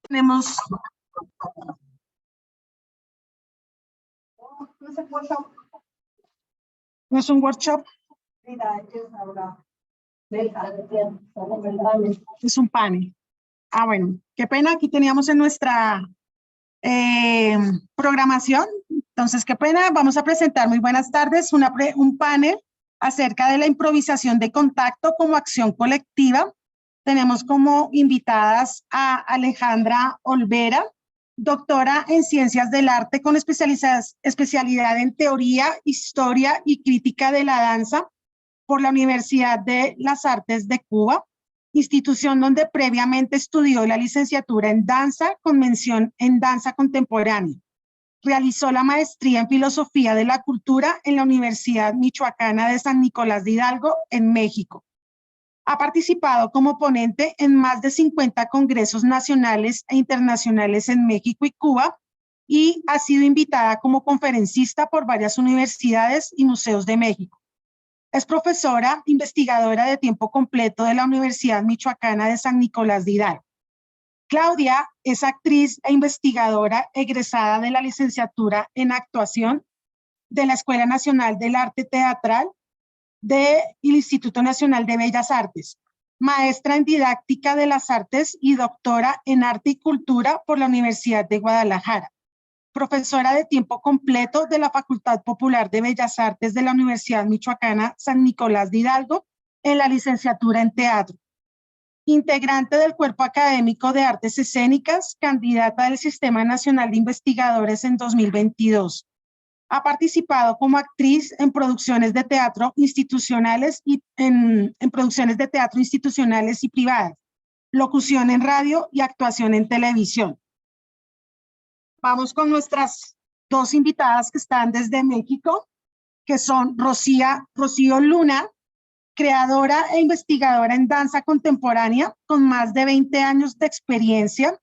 Tenemos, no es un workshop, es un panel. Ah, bueno, qué pena, aquí teníamos en nuestra programación. Entonces, qué pena, vamos a presentar, muy buenas tardes, un panel acerca de la improvisación de contacto como acción colectiva. Tenemos como invitadas a Alejandra Olvera, doctora en Ciencias del Arte con especialidad en Teoría, Historia y Crítica de la Danza por la Universidad de las Artes de Cuba, institución donde previamente estudió la licenciatura en Danza con mención en Danza Contemporánea. Realizó la maestría en Filosofía de la Cultura en la Universidad Michoacana de San Nicolás de Hidalgo, en México. Ha participado como ponente en más de 50 congresos nacionales e internacionales en México y Cuba y ha sido invitada como conferencista por varias universidades y museos de México. Es profesora investigadora de tiempo completo de la Universidad Michoacana de San Nicolás de Hidalgo. Claudia es actriz e investigadora egresada de la licenciatura en actuación de la Escuela Nacional del Arte Teatral del Instituto Nacional de Bellas Artes, maestra en didáctica de las artes y doctora en arte y cultura por la Universidad de Guadalajara, profesora de tiempo completo de la Facultad Popular de Bellas Artes de la Universidad Michoacana San Nicolás de Hidalgo en la licenciatura en teatro, integrante del Cuerpo Académico de Artes Escénicas, candidata del Sistema Nacional de Investigadores en 2022. Ha participado como actriz en producciones de teatro institucionales y en producciones de teatro institucionales y privadas, locución en radio y actuación en televisión. Vamos con nuestras dos invitadas que están desde México, que son Rocío Luna, creadora e investigadora en danza contemporánea con más de 20 años de experiencia.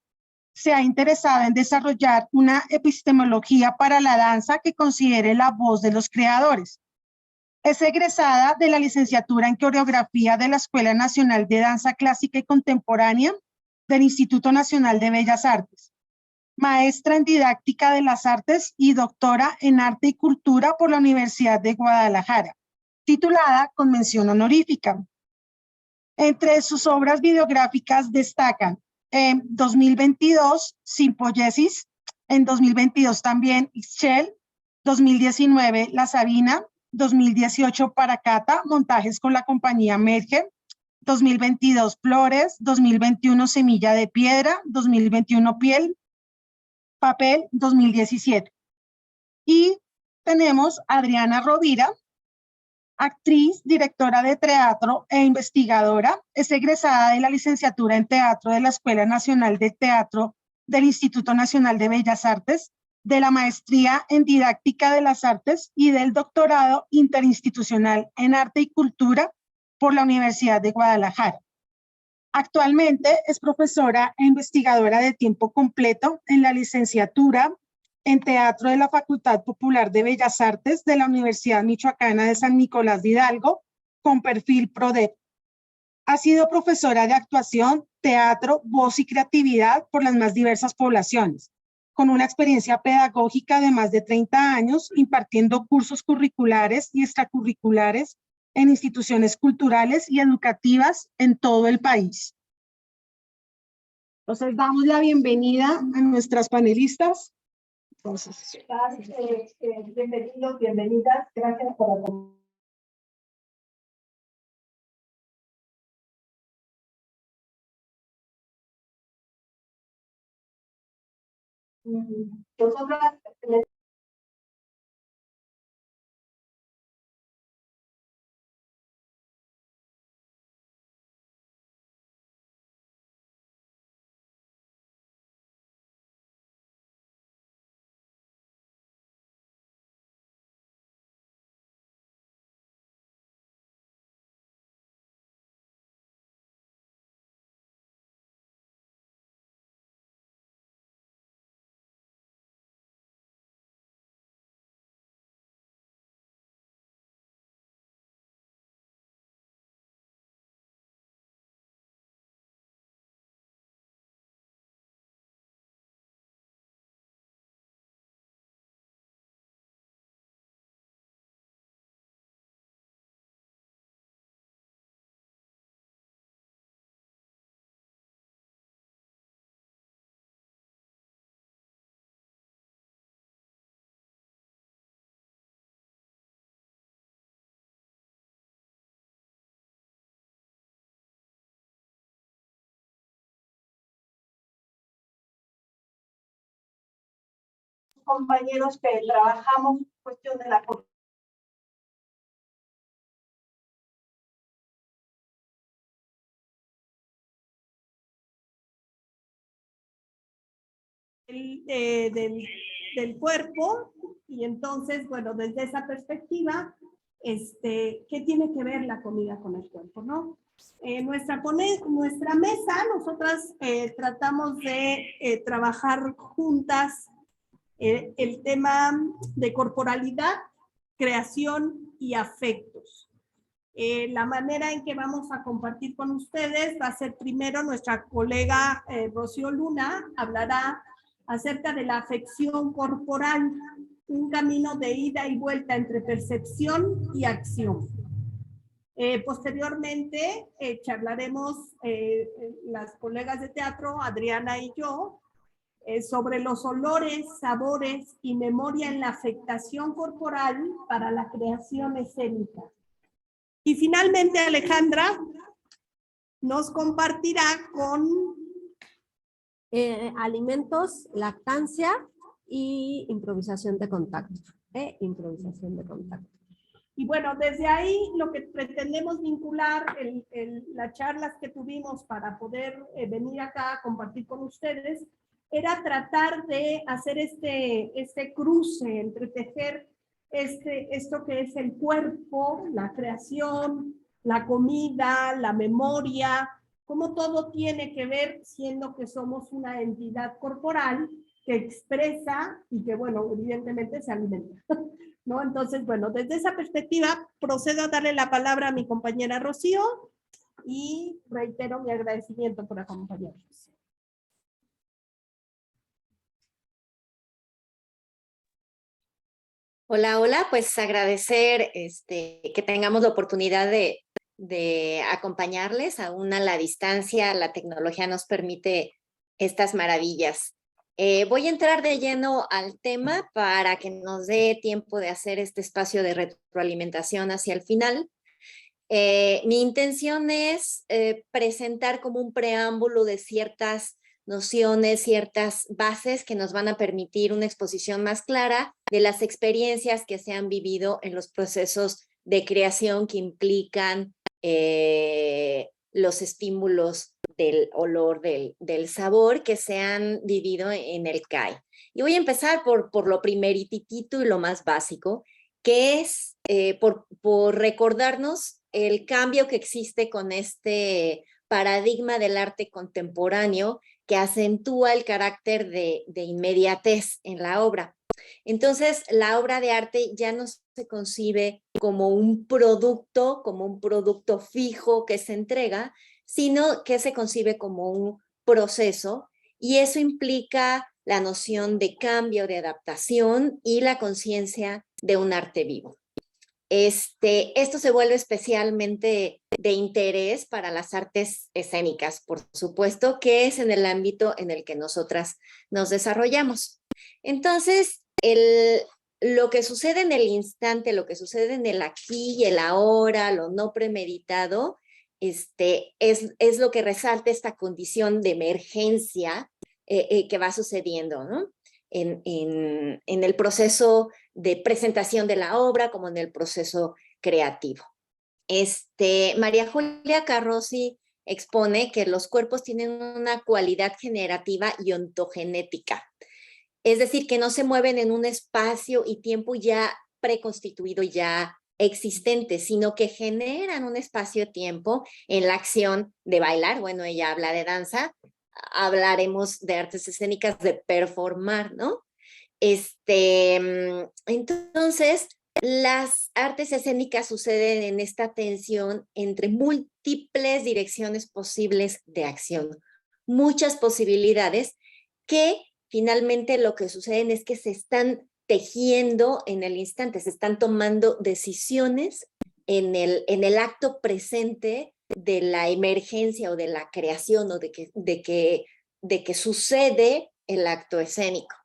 Se ha interesado en desarrollar una epistemología para la danza que considere la voz de los creadores. Es egresada de la licenciatura en coreografía de la Escuela Nacional de Danza Clásica y Contemporánea del Instituto Nacional de Bellas Artes, maestra en didáctica de las artes y doctora en arte y cultura por la Universidad de Guadalajara, titulada con mención honorífica. Entre sus obras videográficas destacan en 2022 Simpoyesis, en 2022 también Ixchel, 2019 La Sabina, 2018 Paracata, montajes con la compañía Merge, 2022 Flores, 2021 Semilla de Piedra, 2021 Piel, Papel, 2017. Y tenemos a Adriana Rovira, actriz, directora de teatro e investigadora. Es egresada de la licenciatura en teatro de la Escuela Nacional de Teatro del Instituto Nacional de Bellas Artes, de la maestría en didáctica de las artes y del doctorado interinstitucional en arte y cultura por la Universidad de Guadalajara. Actualmente es profesora e investigadora de tiempo completo en la licenciatura en Teatro de la Facultad Popular de Bellas Artes de la Universidad Michoacana de San Nicolás de Hidalgo, con perfil PRODEP. Ha sido profesora de actuación, teatro, voz y creatividad por las más diversas poblaciones, con una experiencia pedagógica de más de 30 años, impartiendo cursos curriculares y extracurriculares en instituciones culturales y educativas en todo el país. Entonces, damos la bienvenida a nuestras panelistas. Entonces, bienvenidos, bienvenidas, gracias por acompañarnos. Nosotras compañeros que trabajamos cuestión de la del cuerpo, y entonces, bueno, desde esa perspectiva, ¿qué tiene que ver la comida con el cuerpo, no? Nuestra mesa, nosotras tratamos de trabajar juntas el tema de corporalidad, creación y afectos. La manera en que vamos a compartir con ustedes va a ser primero nuestra colega Rocío Luna, hablará acerca de la afección corporal, un camino de ida y vuelta entre percepción y acción. Posteriormente charlaremos las colegas de teatro, Adriana y yo, sobre los olores, sabores y memoria en la afectación corporal para la creación escénica. Y finalmente Alejandra nos compartirá con alimentos, lactancia y improvisación de contacto. Improvisación de contacto. Y bueno, desde ahí lo que pretendemos vincular las charlas que tuvimos para poder venir acá a compartir con ustedes era tratar de hacer este cruce, entretejer esto que es el cuerpo, la creación, la comida, la memoria, cómo todo tiene que ver, siendo que somos una entidad corporal que expresa y que, bueno, evidentemente se alimenta, ¿no? Entonces, bueno, desde esa perspectiva procedo a darle la palabra a mi compañera Rocío y reitero mi agradecimiento por acompañarnos. Hola, hola, pues agradecer que tengamos la oportunidad de acompañarles, aún a la distancia. La tecnología nos permite estas maravillas. Voy a entrar de lleno al tema para que nos dé tiempo de hacer este espacio de retroalimentación hacia el final. Mi intención es presentar como un preámbulo de ciertas nociones, ciertas bases que nos van a permitir una exposición más clara de las experiencias que se han vivido en los procesos de creación que implican los estímulos del olor, del sabor que se han vivido en el CAI. Y voy a empezar por lo primeritito y lo más básico, que es por recordarnos el cambio que existe con este paradigma del arte contemporáneo que acentúa el carácter de inmediatez en la obra. Entonces, la obra de arte ya no se concibe como un producto fijo que se entrega, sino que se concibe como un proceso, y eso implica la noción de cambio, de adaptación y la conciencia de un arte vivo. Esto se vuelve especialmente de interés para las artes escénicas, por supuesto, que es en el ámbito en el que nosotras nos desarrollamos. Entonces, lo que sucede en el instante, lo que sucede en el aquí y el ahora, lo no premeditado, es lo que resalta esta condición de emergencia que va sucediendo, ¿no? En el proceso de presentación de la obra como en el proceso creativo. María Julia Carrozzi expone que los cuerpos tienen una cualidad generativa y ontogenética, es decir, que no se mueven en un espacio y tiempo ya preconstituido, ya existente, sino que generan un espacio-tiempo en la acción de bailar. Bueno, ella habla de danza, hablaremos de artes escénicas, de performar, ¿no? Entonces, las artes escénicas suceden en esta tensión entre múltiples direcciones posibles de acción, muchas posibilidades que finalmente lo que suceden es que se están tejiendo en el instante, se están tomando decisiones en el acto presente de la emergencia o de la creación o de que sucede el acto escénico.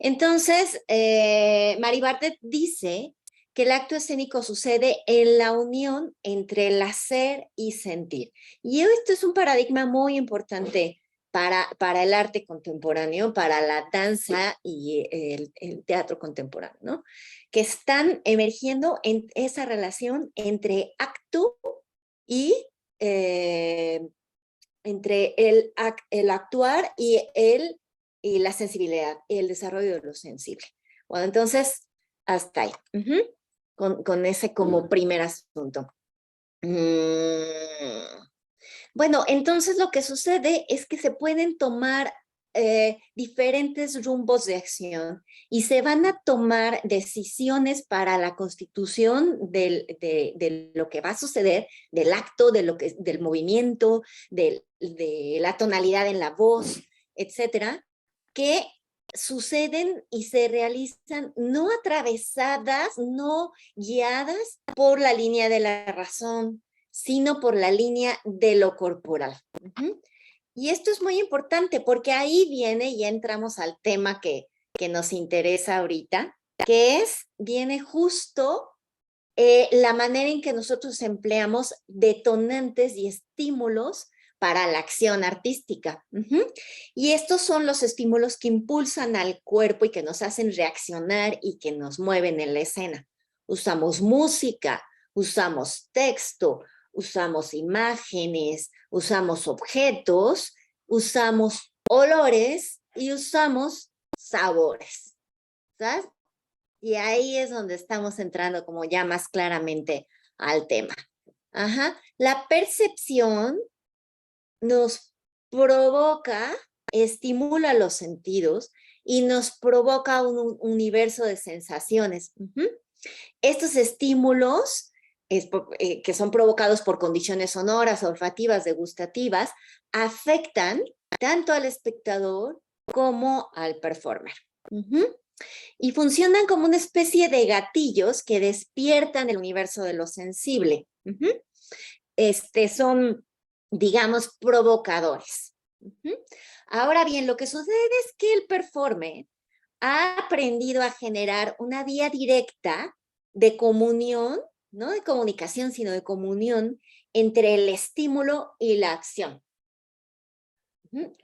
Entonces, Mary Bartlett dice que el acto escénico sucede en la unión entre el hacer y sentir. Y esto es un paradigma muy importante para el arte contemporáneo, para la danza y el teatro contemporáneo, ¿no? Que están emergiendo en esa relación entre acto y entre el actuar y la sensibilidad, el desarrollo de lo sensible. Bueno, entonces, hasta ahí, con ese como primer asunto. Bueno, entonces lo que sucede es que se pueden tomar diferentes rumbos de acción y se van a tomar decisiones para la constitución de lo que va a suceder, del acto, del movimiento, de la tonalidad en la voz, etcétera, que suceden y se realizan no atravesadas, no guiadas por la línea de la razón, sino por la línea de lo corporal. Y esto es muy importante porque ahí viene y entramos al tema que nos interesa ahorita, que viene justo la manera en que nosotros empleamos detonantes y estímulos para la acción artística. Y estos son los estímulos que impulsan al cuerpo y que nos hacen reaccionar y que nos mueven en la escena. Usamos música, usamos texto, usamos imágenes, usamos objetos, usamos olores y usamos sabores, ¿sabes? Y ahí es donde estamos entrando como ya más claramente al tema. La percepción nos provoca, estimula los sentidos y nos provoca un universo de sensaciones. Estos estímulos que son provocados por condiciones sonoras, olfativas, degustativas, afectan tanto al espectador como al performer. Y funcionan como una especie de gatillos que despiertan el universo de lo sensible. Son, digamos, provocadores. Ahora bien, lo que sucede es que el performer ha aprendido a generar una vía directa de comunión, no de comunicación, sino de comunión entre el estímulo y la acción.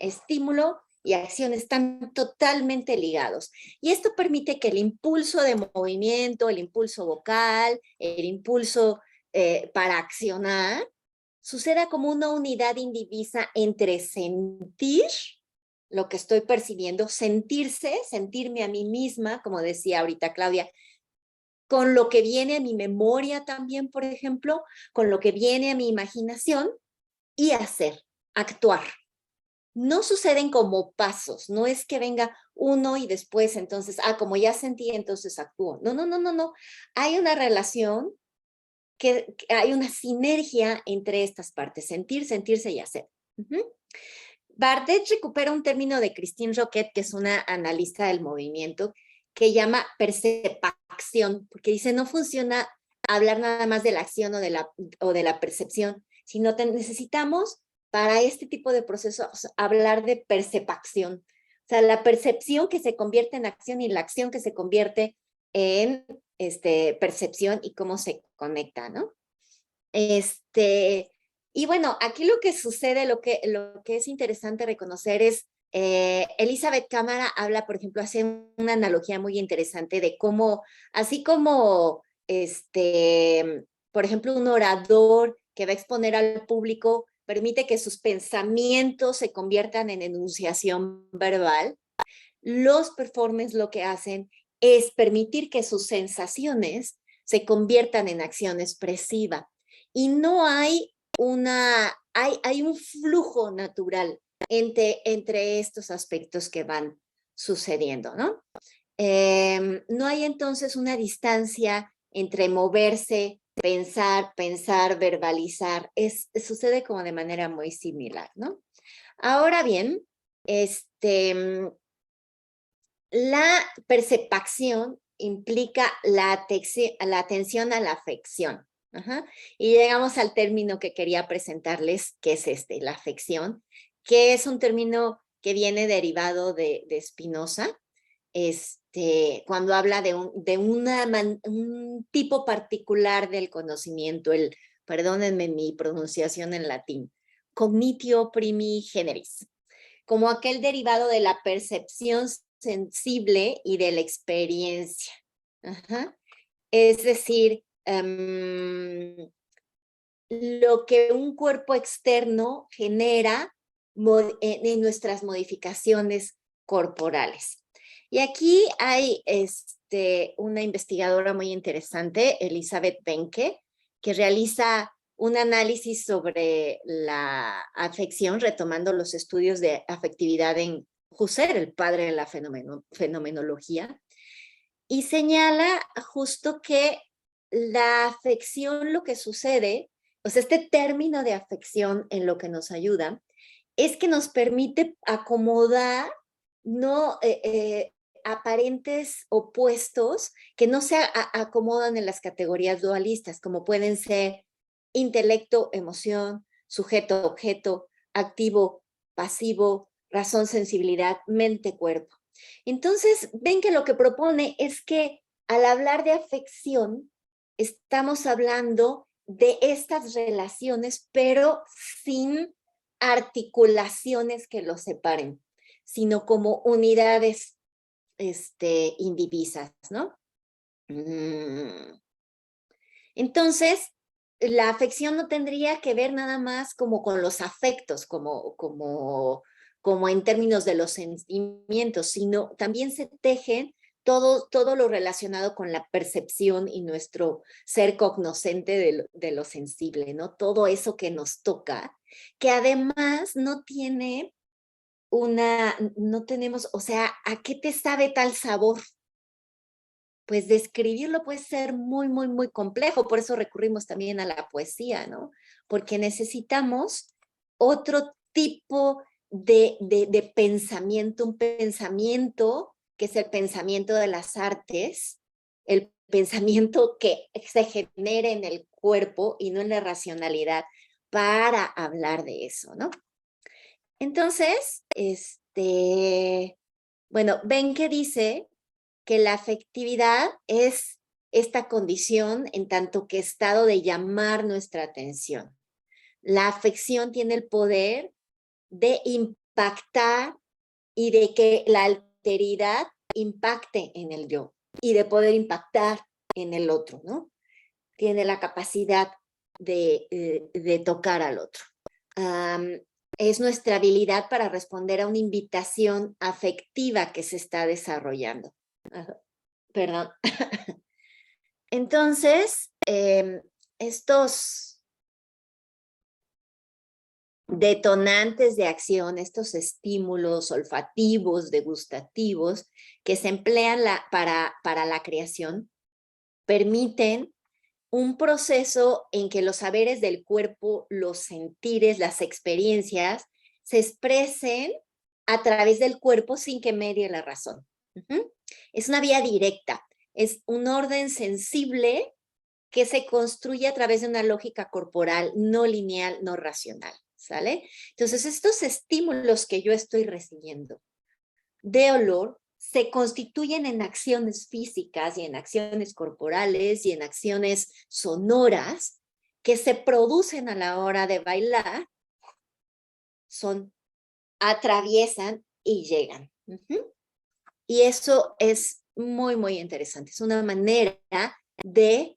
Estímulo y acción están totalmente ligados. Y esto permite que el impulso de movimiento, el impulso vocal, el impulso para accionar, suceda como una unidad indivisa entre sentir lo que estoy percibiendo, sentirme a mí misma, como decía ahorita Claudia, con lo que viene a mi memoria también, por ejemplo, con lo que viene a mi imaginación, y hacer, actuar. No suceden como pasos, no es que venga uno y después entonces, como ya sentí, entonces actúo. No. Hay una relación, hay una sinergia entre estas partes, sentir, sentirse y hacer. Bardet recupera un término de Christine Roquet, que es una analista del movimiento, que llama percepacción, porque dice, no funciona hablar nada más de la acción o de la percepción, sino necesitamos para este tipo de procesos hablar de percepacción. O sea, la percepción que se convierte en acción y la acción que se convierte en percepción y cómo se conecta, ¿no? Y bueno, aquí lo que sucede, lo que es interesante reconocer es, Elizabeth Cámara habla, por ejemplo, hace una analogía muy interesante de cómo, así como, por ejemplo, un orador que va a exponer al público permite que sus pensamientos se conviertan en enunciación verbal, los performers lo que hacen es permitir que sus sensaciones se conviertan en acción expresiva. Y no hay hay un flujo natural entre estos aspectos que van sucediendo, ¿no? No hay entonces una distancia entre moverse, pensar, verbalizar. Sucede como de manera muy similar, ¿no? Ahora bien, la percepción implica la atención a la afección. Y llegamos al término que quería presentarles, que es la afección, que es un término que viene derivado de Spinoza, cuando habla de un tipo particular del conocimiento, perdónenme mi pronunciación en latín, cognitio primi generis. como aquel derivado de la percepción sensible y de la experiencia. Ajá. Es decir, lo que un cuerpo externo genera en nuestras modificaciones corporales. Y aquí hay una investigadora muy interesante, Elizabeth Benke, que realiza un análisis sobre la afección, retomando los estudios de afectividad en Husserl, el padre de la fenomenología, y señala justo que la afección, lo que sucede, o sea, este término de afección en lo que nos ayuda, es que nos permite acomodar no aparentes opuestos que no se acomodan en las categorías dualistas, como pueden ser intelecto, emoción, sujeto, objeto, activo, pasivo, razón, sensibilidad, mente, cuerpo. Entonces, ven que lo que propone es que al hablar de afección, estamos hablando de estas relaciones, pero sin articulaciones que los separen, sino como unidades indivisas, ¿no? Entonces, la afección no tendría que ver nada más como con los afectos, como en términos de los sentimientos, sino también se tejen todo lo relacionado con la percepción y nuestro ser cognoscente de lo sensible, ¿no? Todo eso que nos toca, que además no tenemos, o sea, ¿a qué te sabe tal sabor? Pues describirlo puede ser muy, muy, muy complejo, por eso recurrimos también a la poesía, ¿no? Porque necesitamos otro tipo de pensamiento, un pensamiento que es el pensamiento de las artes, el pensamiento que se genere en el cuerpo y no en la racionalidad para hablar de eso, ¿no? Entonces, bueno, ven que dice que la afectividad es esta condición en tanto que estado de llamar nuestra atención. La afección tiene el poder de impactar y de que la alteridad impacte en el yo y de poder impactar en el otro, ¿no? Tiene la capacidad de tocar al otro. Es nuestra habilidad para responder a una invitación afectiva que se está desarrollando. Perdón. Entonces, estos detonantes de acción, estos estímulos olfativos, degustativos, que se emplean para la creación, permiten un proceso en que los saberes del cuerpo, los sentires, las experiencias, se expresen a través del cuerpo sin que medie la razón. Es una vía directa, es un orden sensible que se construye a través de una lógica corporal no lineal, no racional, ¿sale? Entonces, estos estímulos que yo estoy recibiendo de olor se constituyen en acciones físicas y en acciones corporales y en acciones sonoras que se producen a la hora de bailar, atraviesan y llegan. Y eso es muy, muy interesante. Es una manera de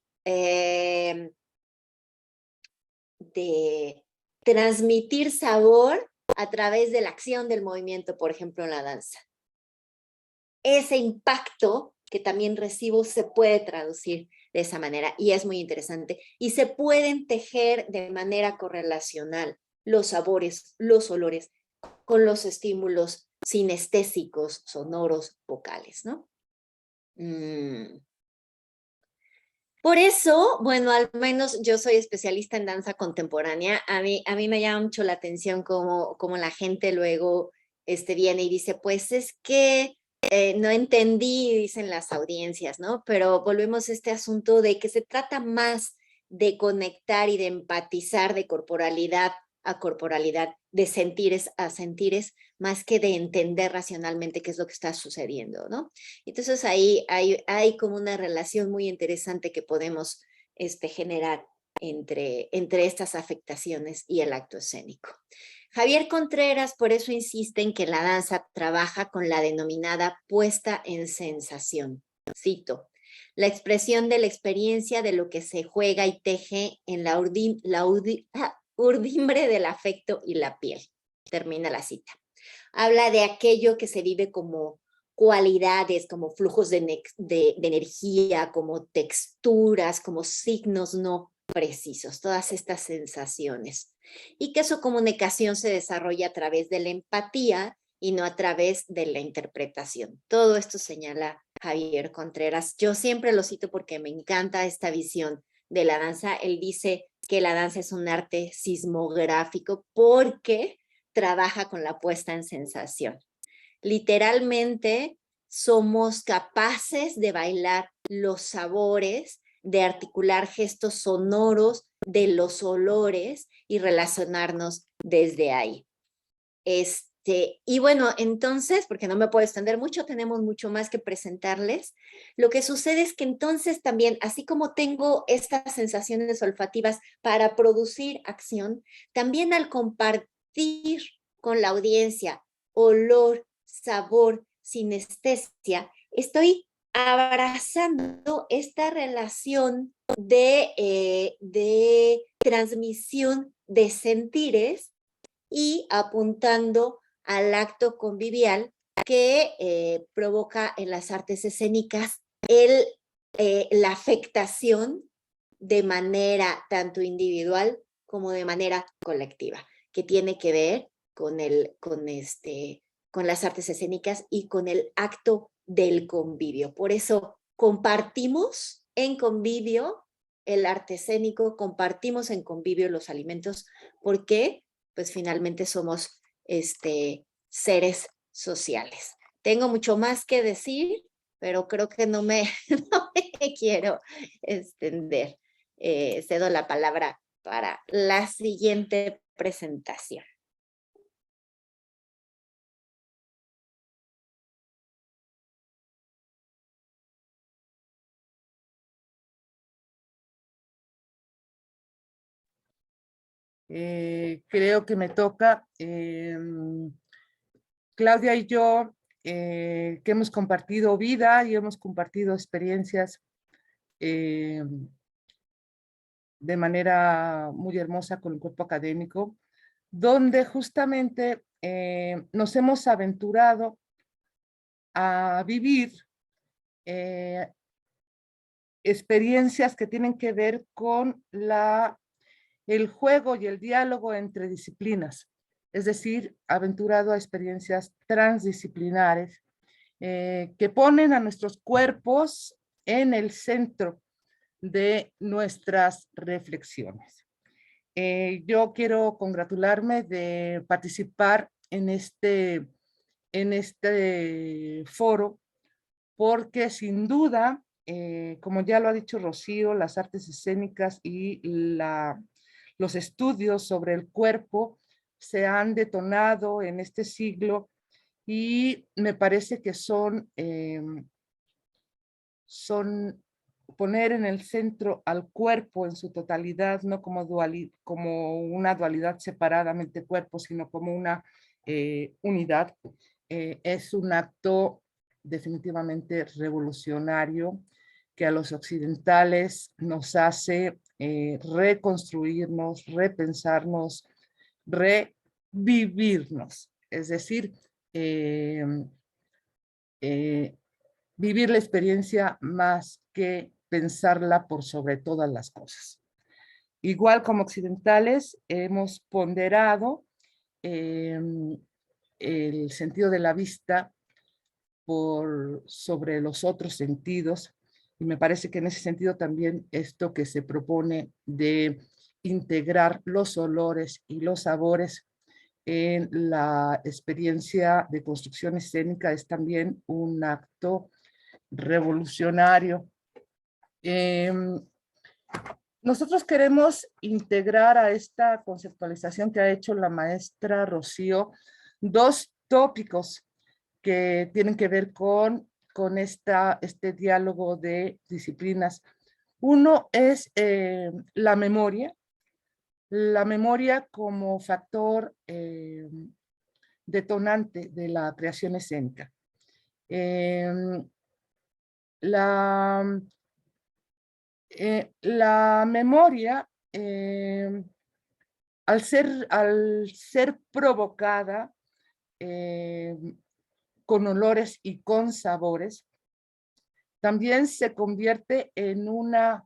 transmitir sabor a través de la acción del movimiento, por ejemplo, en la danza. Ese impacto que también recibo se puede traducir de esa manera y es muy interesante. Y se pueden tejer de manera correlacional los sabores, los olores con los estímulos sinestésicos, sonoros, vocales, ¿no? Por eso, bueno, al menos yo soy especialista en danza contemporánea. A mí me llama mucho la atención cómo la gente luego viene y dice, pues es que no entendí, dicen las audiencias, ¿no? Pero volvemos a este asunto de que se trata más de conectar y de empatizar de corporalidad a corporalidad, de sentires a sentires, más que de entender racionalmente qué es lo que está sucediendo, ¿no? Entonces ahí hay como una relación muy interesante que podemos generar entre estas afectaciones y el acto escénico. Javier Contreras por eso insiste en que la danza trabaja con la denominada puesta en sensación. Cito, la expresión de la experiencia de lo que se juega y teje en la urdimbre del afecto y la piel. Termina la cita. Habla de aquello que se vive como cualidades, como flujos de energía, como texturas, como signos no precisos, todas estas sensaciones. Y que su comunicación se desarrolla a través de la empatía y no a través de la interpretación. Todo esto señala Javier Contreras. Yo siempre lo cito porque me encanta esta visión de la danza. Él dice que la danza es un arte sismográfico porque trabaja con la puesta en sensación. Literalmente somos capaces de bailar los sabores, de articular gestos sonoros de los olores y relacionarnos desde ahí. Y bueno, entonces, porque no me puedo extender mucho, tenemos mucho más que presentarles. Lo que sucede es que entonces también, así como tengo estas sensaciones olfativas para producir acción, también al compartir con la audiencia olor, sabor, sinestesia, estoy abrazando esta relación de transmisión de sentires y apuntando al acto convivial que provoca en las artes escénicas la afectación de manera tanto individual como de manera colectiva, que tiene que ver con las artes escénicas y con el acto del convivio. Por eso compartimos en convivio el arte escénico, compartimos en convivio los alimentos, porque pues finalmente somos seres sociales. Tengo mucho más que decir, pero creo que no me quiero extender. Cedo la palabra para la siguiente presentación. Creo que me toca. Claudia y yo, que hemos compartido vida y hemos compartido experiencias de manera muy hermosa con el cuerpo académico, donde justamente nos hemos aventurado a vivir experiencias que tienen que ver con el juego y el diálogo entre disciplinas, es decir, aventurado a experiencias transdisciplinares que ponen a nuestros cuerpos en el centro de nuestras reflexiones. Yo quiero congratularme de participar en este foro, porque sin duda, como ya lo ha dicho Rocío, las artes escénicas y los estudios sobre el cuerpo se han detonado en este siglo y me parece que son poner en el centro al cuerpo en su totalidad, no como una dualidad separadamente cuerpo, sino como una unidad. Es un acto definitivamente revolucionario que a los occidentales nos hace reconstruirnos, repensarnos, revivirnos. Es decir, vivir la experiencia más que pensarla por sobre todas las cosas. Igual como occidentales hemos ponderado el sentido de la vista sobre los otros sentidos, y me parece que en ese sentido también esto que se propone de integrar los olores y los sabores en la experiencia de construcción escénica es también un acto revolucionario. Nosotros queremos integrar a esta conceptualización que ha hecho la maestra Rocío dos tópicos que tienen que ver con este diálogo de disciplinas. Uno es la memoria, la memoria como factor detonante de la creación escénica. La memoria, al ser provocada con olores y con sabores, también se convierte en una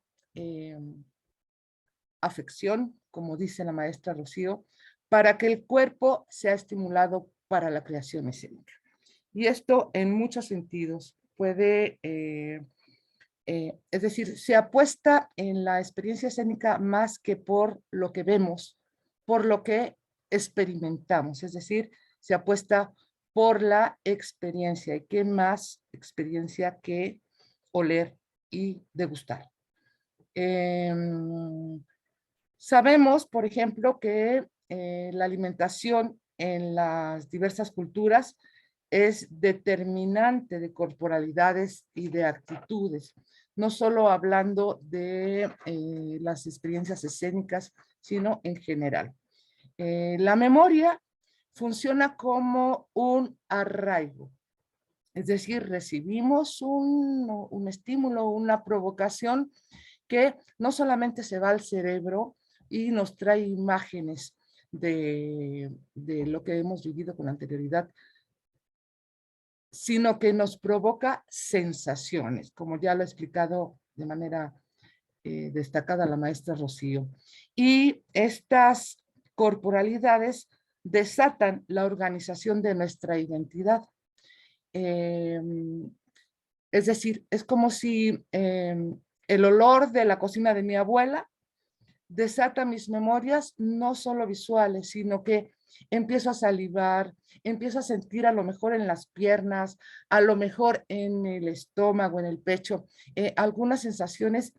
afección, como dice la maestra Rocío, para que el cuerpo sea estimulado para la creación escénica. Y esto en muchos sentidos puede, es decir, se apuesta en la experiencia escénica más que por lo que vemos, por lo que experimentamos, es decir, se apuesta por la experiencia. ¿Y qué más experiencia que oler y degustar? Sabemos, por ejemplo, que la alimentación en las diversas culturas es determinante de corporalidades y de actitudes, no solo hablando de las experiencias escénicas, sino en general. La memoria funciona como un arraigo, es decir, recibimos un estímulo, una provocación que no solamente se va al cerebro y nos trae imágenes de lo que hemos vivido con anterioridad, sino que nos provoca sensaciones, como ya lo ha explicado de manera destacada la maestra Rocío. Y estas corporalidades desatan la organización de nuestra identidad. Es decir, es como si el olor de la cocina de mi abuela desata mis memorias, no solo visuales, sino que empiezo a salivar, empiezo a sentir a lo mejor en las piernas, a lo mejor en el estómago, en el pecho, algunas sensaciones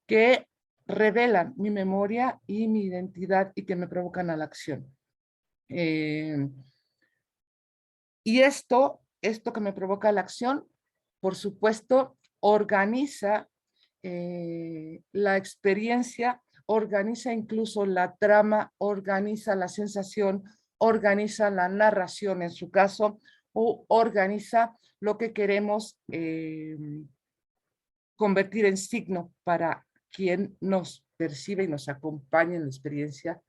que revelan mi memoria y mi identidad y que me provocan a la acción. Y esto que me provoca la acción, por supuesto, organiza la experiencia, organiza incluso la trama, organiza la sensación, organiza la narración en su caso, o organiza lo que queremos convertir en signo para quien nos percibe y nos acompaña en la experiencia,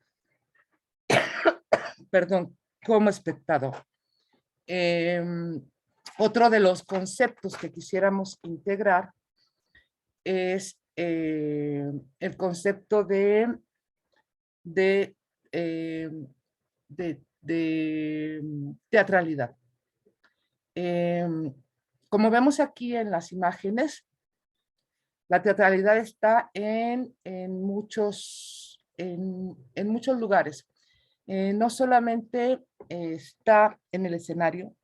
perdón, como espectador. Otro de los conceptos que quisiéramos integrar es el concepto de teatralidad. Como vemos aquí en las imágenes, la teatralidad está en muchos lugares. No solamente está en el escenario,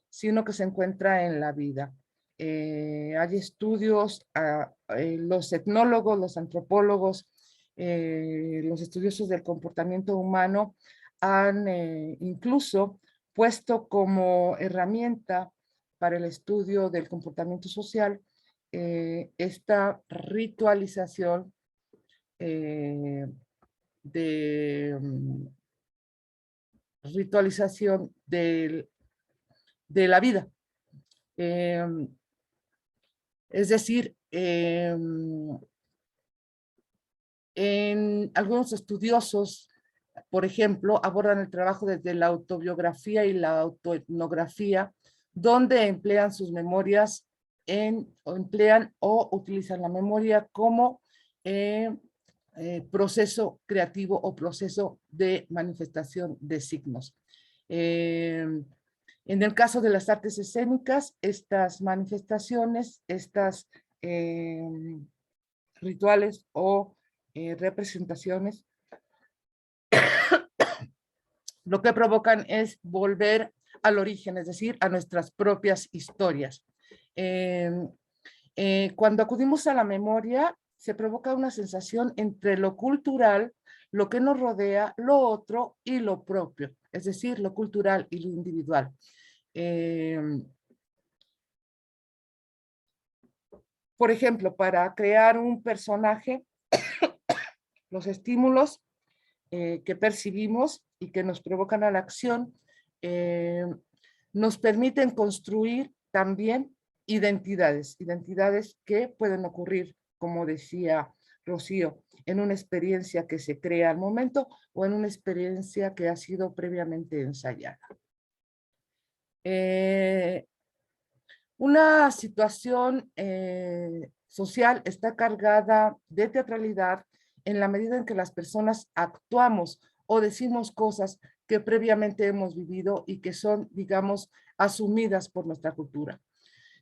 sino que se encuentra en la vida. Hay estudios, los etnólogos, los antropólogos, los estudiosos del comportamiento humano han incluso puesto como herramienta para el estudio del comportamiento social esta ritualización de la vida. Es decir, en algunos estudiosos, por ejemplo, abordan el trabajo desde la autobiografía y la autoetnografía, donde emplean sus memorias o utilizan la memoria como proceso creativo o proceso de manifestación de signos. En el caso de las artes escénicas, estas manifestaciones, estas rituales o representaciones, lo que provocan es volver al origen, es decir, a nuestras propias historias. Cuando acudimos a la memoria, se provoca una sensación entre lo cultural, lo que nos rodea, lo otro y lo propio, es decir, lo cultural y lo individual. Por ejemplo, para crear un personaje, los estímulos que percibimos y que nos provocan a la acción, nos permiten construir también identidades que pueden ocurrir, como decía Rocío, en una experiencia que se crea al momento o en una experiencia que ha sido previamente ensayada. Una situación social está cargada de teatralidad en la medida en que las personas actuamos o decimos cosas que previamente hemos vivido y que son, digamos, asumidas por nuestra cultura.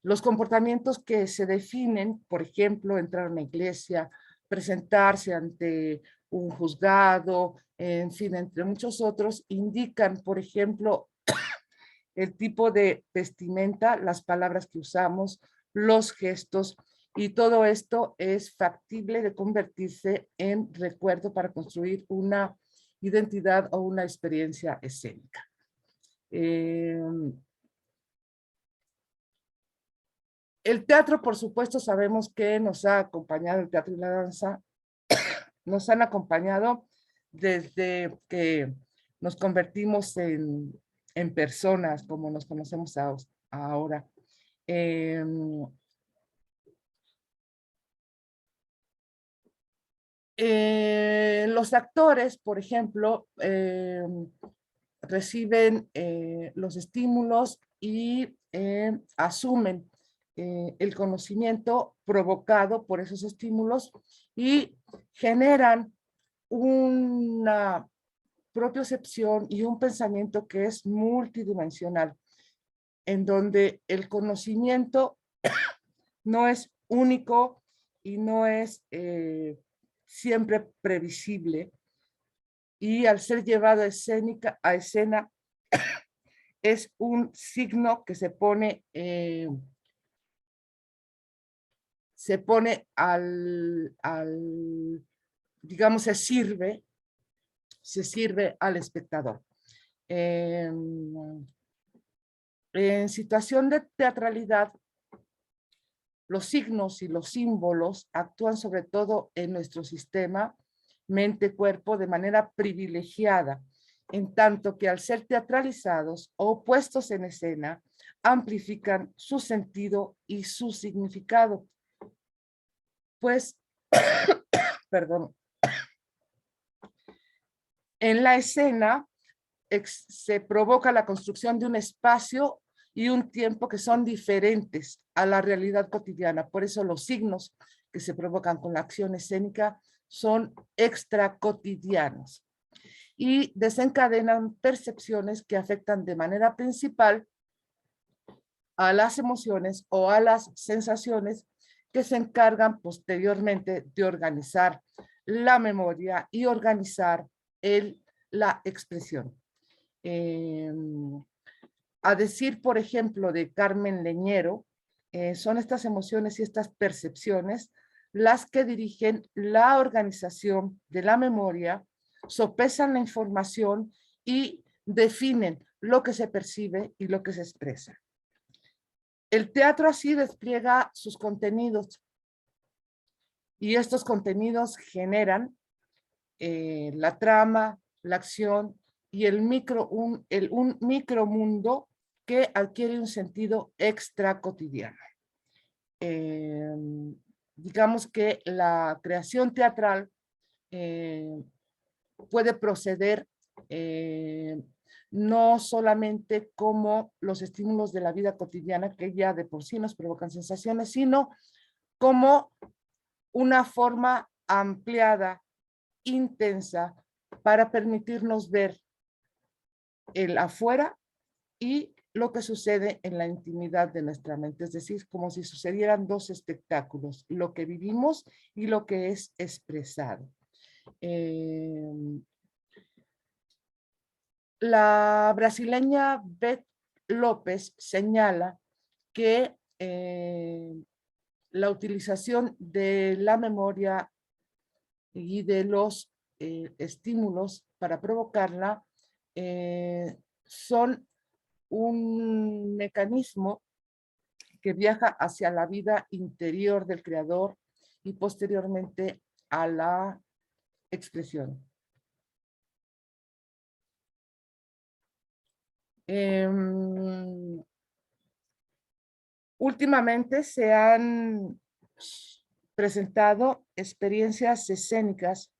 Los comportamientos que se definen, por ejemplo, entrar a una iglesia, presentarse ante un juzgado, en fin, entre muchos otros, indican, por ejemplo, el tipo de vestimenta, las palabras que usamos, los gestos, y todo esto es factible de convertirse en recuerdo para construir una identidad o una experiencia escénica. El teatro, por supuesto, sabemos que nos ha acompañado, el teatro y la danza, nos han acompañado desde que nos convertimos en personas como nos conocemos ahora. Los actores, por ejemplo, reciben los estímulos y asumen el conocimiento provocado por esos estímulos y generan una propiocepción y un pensamiento que es multidimensional, en donde el conocimiento no es único y no es siempre previsible, y al ser llevado a escena es un signo que se pone digamos, se sirve al espectador. En situación de teatralidad, los signos y los símbolos actúan sobre todo en nuestro sistema mente-cuerpo de manera privilegiada, en tanto que al ser teatralizados o puestos en escena, amplifican su sentido y su significado. Pues, perdón, en la escena se provoca la construcción de un espacio y un tiempo que son diferentes a la realidad cotidiana. Por eso los signos que se provocan con la acción escénica son extracotidianos y desencadenan percepciones que afectan de manera principal a las emociones o a las sensaciones que se encargan posteriormente de organizar la memoria y organizar la expresión. A decir, por ejemplo, de Carmen Leñero, son estas emociones y estas percepciones las que dirigen la organización de la memoria, sopesan la información y definen lo que se percibe y lo que se expresa. El teatro así despliega sus contenidos y estos contenidos generan la trama, la acción y un micromundo que adquiere un sentido extra cotidiano. Digamos que la creación teatral puede proceder no solamente como los estímulos de la vida cotidiana que ya de por sí nos provocan sensaciones, sino como una forma ampliada, intensa, para permitirnos ver el afuera y lo que sucede en la intimidad de nuestra mente, es decir, como si sucedieran dos espectáculos, lo que vivimos y lo que es expresado. La brasileña Beth López señala que la utilización de la memoria y de los estímulos para provocarla son un mecanismo que viaja hacia la vida interior del creador y posteriormente a la expresión. Últimamente se han presentado experiencias escénicas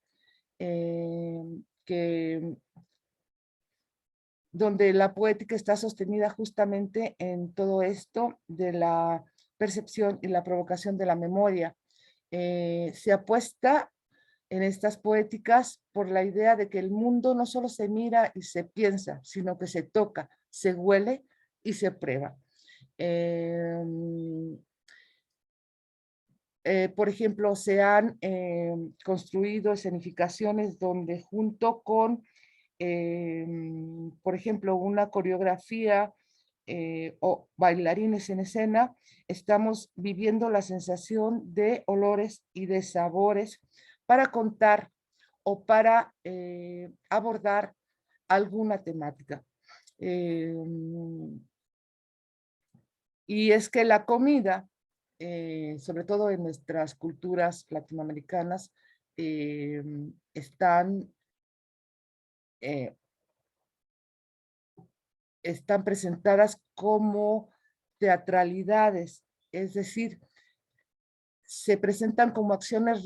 donde la poética está sostenida justamente en todo esto de la percepción y la provocación de la memoria. Se apuesta en estas poéticas por la idea de que el mundo no solo se mira y se piensa, sino que se toca, se huele y se prueba. Por ejemplo, se han construido escenificaciones donde junto con, por ejemplo, una coreografía o bailarines en escena, estamos viviendo la sensación de olores y de sabores para contar o para abordar alguna temática. Y es que la comida, sobre todo en nuestras culturas latinoamericanas, están presentadas como teatralidades, es decir, se presentan como acciones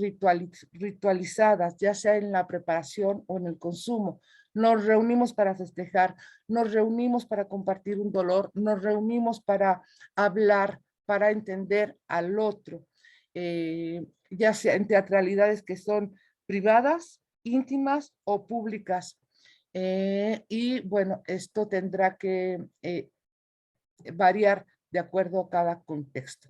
ritualizadas, ya sea en la preparación o en el consumo. Nos reunimos para festejar, nos reunimos para compartir un dolor, nos reunimos para hablar, para entender al otro, ya sea en teatralidades que son privadas, íntimas o públicas. Y bueno, esto tendrá que variar de acuerdo a cada contexto.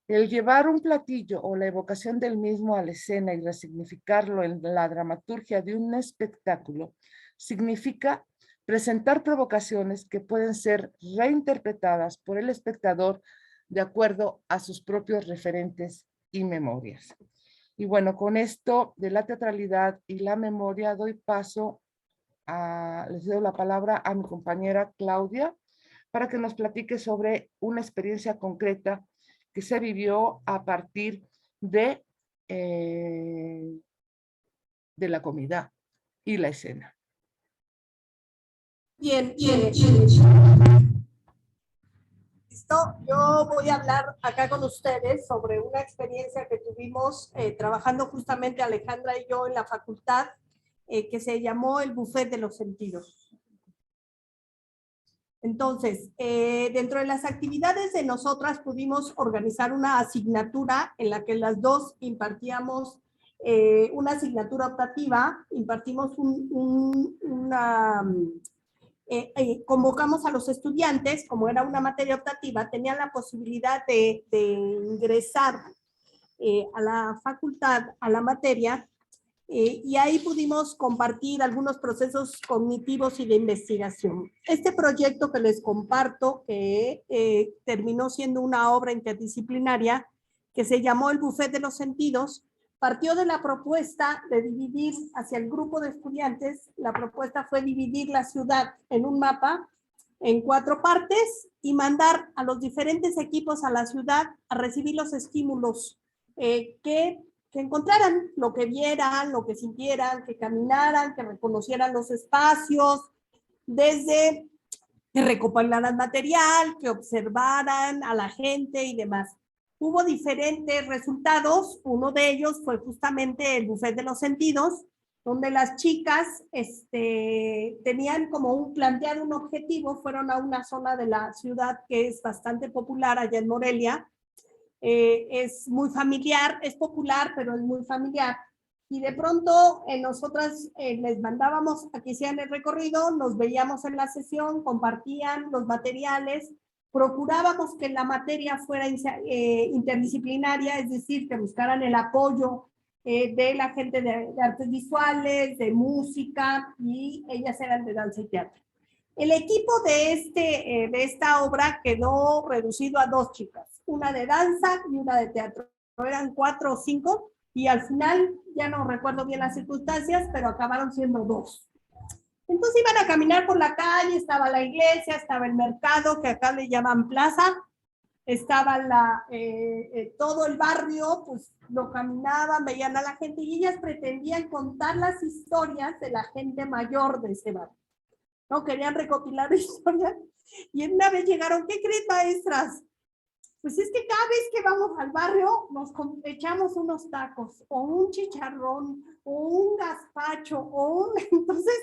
El llevar un platillo o la evocación del mismo a la escena y resignificarlo en la dramaturgia de un espectáculo significa presentar provocaciones que pueden ser reinterpretadas por el espectador de acuerdo a sus propios referentes y memorias. Y bueno, con esto de la teatralidad y la memoria doy paso les doy la palabra a mi compañera Claudia para que nos platique sobre una experiencia concreta que se vivió a partir de la comida y la escena. Bien, listo. Yo voy a hablar acá con ustedes sobre una experiencia que tuvimos trabajando justamente Alejandra y yo en la facultad, que se llamó el Buffet de los Sentidos. Entonces, dentro de las actividades de nosotras pudimos organizar una asignatura en la que las dos impartíamos una asignatura optativa, impartimos convocamos a los estudiantes, como era una materia optativa, tenían la posibilidad de ingresar a la facultad, a la materia, y ahí pudimos compartir algunos procesos cognitivos y de investigación. Este proyecto que les comparto, terminó siendo una obra interdisciplinaria que se llamó El Buffet de los Sentidos, partió de la propuesta de dividir hacia el grupo de estudiantes, la propuesta fue dividir la ciudad en un mapa en 4 partes y mandar a los diferentes equipos a la ciudad a recibir los estímulos que encontraran, lo que vieran, lo que sintieran, que caminaran, que reconocieran los espacios, desde que recopilaran material, que observaran a la gente y demás. Hubo diferentes resultados, uno de ellos fue justamente el Buffet de los Sentidos, donde las chicas tenían como planteado un objetivo, fueron a una zona de la ciudad que es bastante popular allá en Morelia, es muy familiar, es popular, pero es muy familiar. Y de pronto nosotras les mandábamos a que hicieran el recorrido, nos veíamos en la sesión, compartían los materiales, procurábamos que la materia fuera interdisciplinaria, es decir, que buscaran el apoyo de la gente de artes visuales, de música, y ellas eran de danza y teatro. El equipo de esta obra quedó reducido a 2 chicas, una de danza y una de teatro. Eran 4 o 5 y al final, ya no recuerdo bien las circunstancias, pero acabaron siendo 2. Entonces iban a caminar por la calle, estaba la iglesia, estaba el mercado, que acá le llaman plaza, estaba todo el barrio, pues lo caminaban, veían a la gente y ellas pretendían contar las historias de la gente mayor de ese barrio. No querían recopilar historias. Y una vez llegaron, ¿qué creen, maestras? Pues es que cada vez que vamos al barrio nos echamos unos tacos o un chicharrón o un gazpacho o un... Entonces,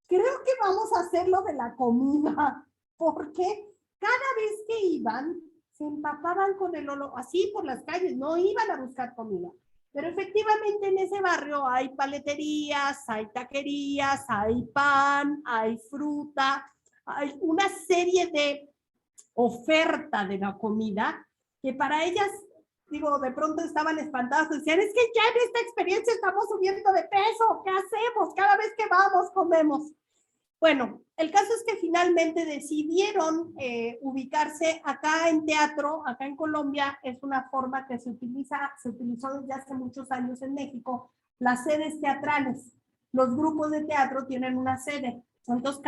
creo que vamos a hacer lo de la comida, porque cada vez que iban, se empapaban con el olor, así por las calles, no iban a buscar comida. Pero efectivamente en ese barrio hay paleterías, hay taquerías, hay pan, hay fruta, hay una serie de oferta de la comida que para ellas, digo, de pronto estaban espantadas, decían, es que ya en esta experiencia estamos subiendo de peso, ¿qué hacemos? Cada vez que vamos, comemos. Bueno, el caso es que finalmente decidieron ubicarse acá en teatro, acá en Colombia, es una forma que se utilizó desde hace muchos años en México, las sedes teatrales. Los grupos de teatro tienen una sede. Entonces,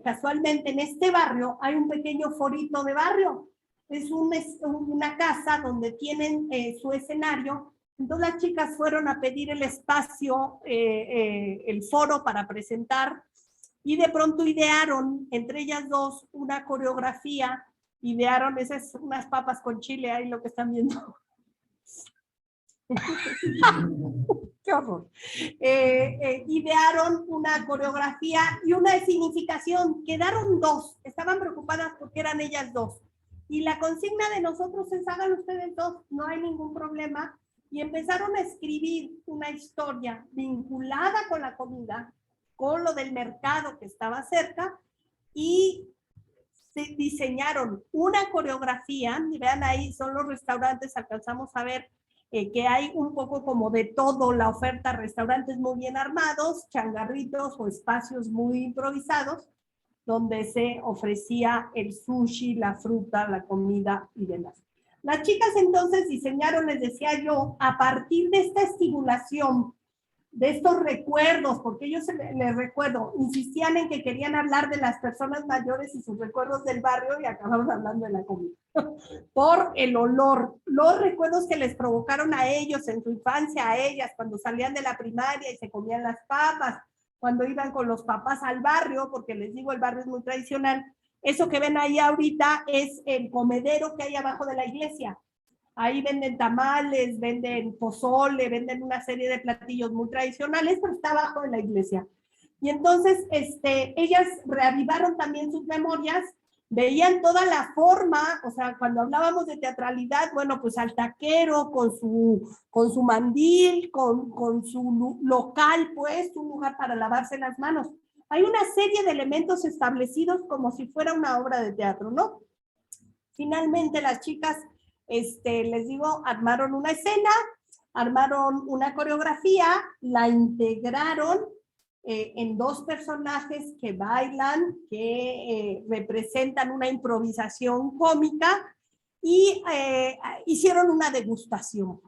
casualmente en este barrio hay un pequeño forito de barrio. Es una casa donde tienen su escenario. Entonces las chicas fueron a pedir el espacio, el foro para presentar, y de pronto idearon, entre ellas dos, una coreografía, idearon esas, unas papas con chile, ahí lo que están viendo. Qué horror. Idearon una coreografía y una significación. Quedaron dos, estaban preocupadas porque eran ellas dos. Y la consigna de nosotros es, hagan ustedes dos, no hay ningún problema. Y empezaron a escribir una historia vinculada con la comida, con lo del mercado que estaba cerca, y se diseñaron una coreografía, y vean ahí, son los restaurantes, alcanzamos a ver que hay un poco como de todo la oferta, restaurantes muy bien armados, changarritos o espacios muy improvisados, donde se ofrecía el sushi, la fruta, la comida y demás. Las chicas entonces diseñaron, les decía yo, a partir de esta estimulación, de estos recuerdos, porque ellos, les recuerdo, insistían en que querían hablar de las personas mayores y sus recuerdos del barrio y acabamos hablando de la comida. Por el olor, los recuerdos que les provocaron a ellos en su infancia, a ellas, cuando salían de la primaria y se comían las papas, cuando iban con los papás al barrio, porque les digo, el barrio es muy tradicional. Eso que ven ahí ahorita es el comedero que hay abajo de la iglesia. Ahí venden tamales, venden pozole, venden una serie de platillos muy tradicionales, pero está abajo de la iglesia. Y entonces ellas reavivaron también sus memorias, veían toda la forma, o sea, cuando hablábamos de teatralidad, bueno, pues al taquero con su mandil, con su local, pues, un lugar para lavarse las manos. Hay una serie de elementos establecidos como si fuera una obra de teatro, ¿no? Finalmente las chicas, les digo, armaron una escena, armaron una coreografía, la integraron en dos personajes que bailan, que representan una improvisación cómica y hicieron una degustación.